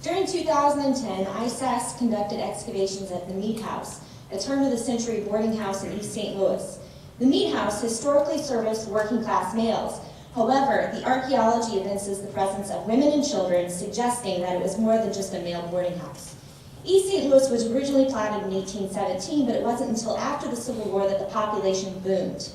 During 2010, ISAS conducted excavations at the Meat House, a turn-of-the-century boarding house in East St. Louis. The Meat House historically serviced working-class males. However, the archaeology evinces the presence of women and children, suggesting that it was more than just a male boarding house. East St. Louis was originally platted in 1817, but it wasn't until after the Civil War that the population boomed.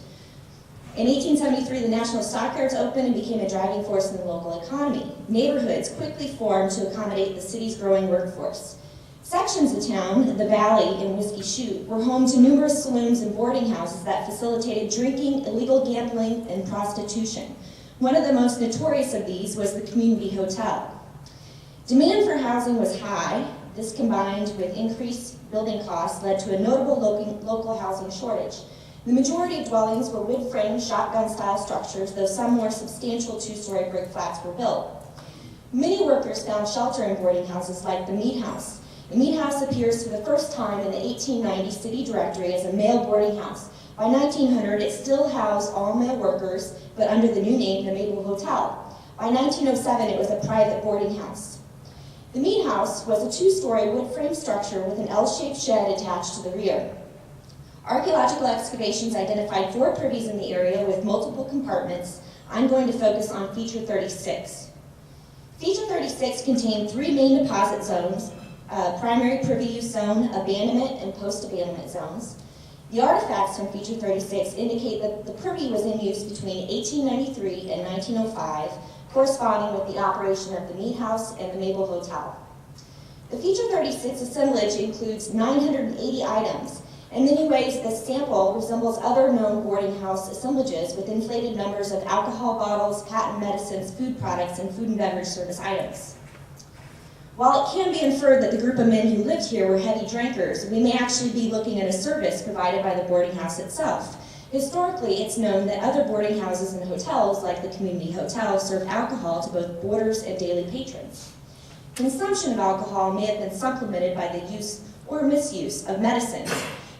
In 1873, the National Stockyards opened and became a driving force in the local economy. Neighborhoods quickly formed to accommodate the city's growing workforce. Sections of town, the Valley and Whiskey Chute, were home to numerous saloons and boarding houses that facilitated drinking, illegal gambling, and prostitution. One of the most notorious of these was the Community Hotel. Demand for housing was high. This, combined with increased building costs, led to a notable local housing shortage. The majority of dwellings were wood-frame, shotgun-style structures, though some more substantial two-story brick flats were built. Many workers found shelter in boarding houses like the Meat House. The Meat House appears for the first time in the 1890 city directory as a male boarding house. By 1900, it still housed all male workers, but under the new name, the Maple Hotel. By 1907, it was a private boarding house. The Meat House was a two-story wood-frame structure with an L-shaped shed attached to the rear. Archaeological excavations identified 4 privies in the area with multiple compartments. I'm going to focus on Feature 36. Feature 36 contained 3 main deposit zones, primary privy use zone, abandonment, and post-abandonment zones. The artifacts from Feature 36 indicate that the privy was in use between 1893 and 1905, corresponding with the operation of the Meat House and the Maple Hotel. The Feature 36 assemblage includes 980 items. In many ways, this sample resembles other known boarding house assemblages with inflated numbers of alcohol bottles, patent medicines, food products, and food and beverage service items. While it can be inferred that the group of men who lived here were heavy drinkers, we may actually be looking at a service provided by the boarding house itself. Historically, it's known that other boarding houses and hotels, like the Community Hotel, served alcohol to both boarders and daily patrons. Consumption of alcohol may have been supplemented by the use or misuse of medicines.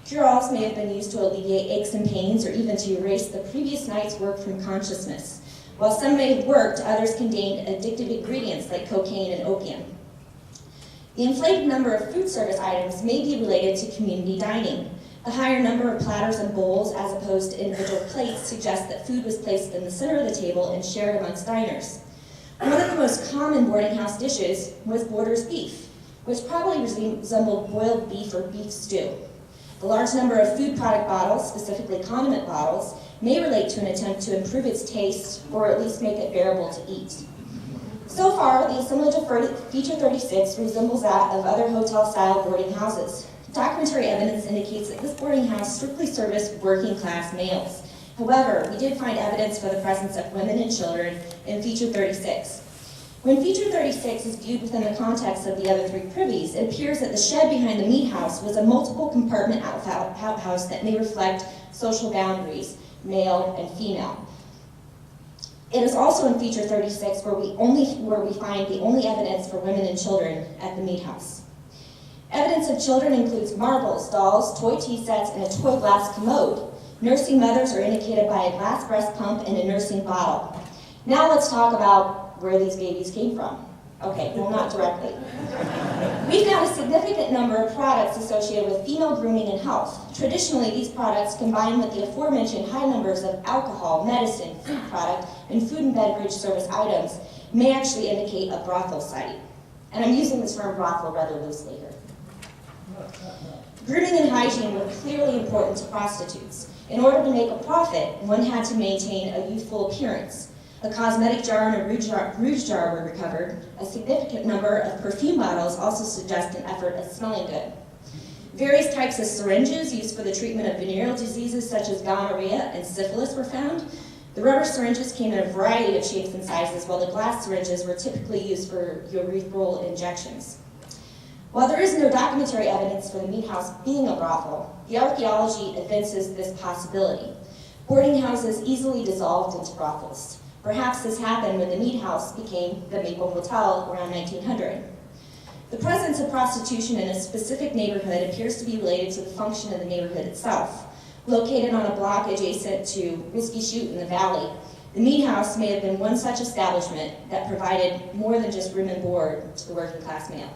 Cure-alls may have been used to alleviate aches and pains or even to erase the previous night's work from consciousness. While some may have worked, others contained addictive ingredients like cocaine and opium. The inflated number of food service items may be related to community dining. A higher number of platters and bowls as opposed to individual plates suggests that food was placed in the center of the table and shared amongst diners. One of the most common boarding house dishes was boarder's beef, which probably resembled boiled beef or beef stew. The large number of food product bottles, specifically condiment bottles, may relate to an attempt to improve its taste or at least make it bearable to eat. So far, the assemblage of Feature 36 resembles that of other hotel-style boarding houses. Documentary evidence indicates that this boarding house strictly serviced working-class males. However, we did find evidence for the presence of women and children in Feature 36. When Feature 36 is viewed within the context of the other 3 privies, it appears that the shed behind the Meat House was a multiple compartment outhouse that may reflect social boundaries, male and female. It is also in Feature 36 where we find the only evidence for women and children at the Meat House. Evidence of children includes marbles, dolls, toy tea sets, and a toy glass commode. Nursing mothers are indicated by a glass breast pump and a nursing bottle. Now let's talk about where these babies came from. Okay, well, not directly. We found a significant number of products associated with female grooming and health. Traditionally, these products, combined with the aforementioned high numbers of alcohol, medicine, food product, and food and beverage service items, may actually indicate a brothel site. And I'm using the term brothel rather loosely here. Grooming and hygiene were clearly important to prostitutes. In order to make a profit, one had to maintain a youthful appearance. A cosmetic jar and a rouge jar were recovered. A significant number of perfume bottles also suggest an effort at smelling good. Various types of syringes used for the treatment of venereal diseases such as gonorrhea and syphilis were found. The rubber syringes came in a variety of shapes and sizes, while the glass syringes were typically used for urethral injections. While there is no documentary evidence for the Meat House being a brothel, the archaeology evinces this possibility. Boarding houses easily dissolved into brothels. Perhaps this happened when the Meat House became the Maple Hotel around 1900. The presence of prostitution in a specific neighborhood appears to be related to the function of the neighborhood itself. Located on a block adjacent to Whiskey Chute in the Valley, The meat house may have been one such establishment that provided more than just room and board to the working class male.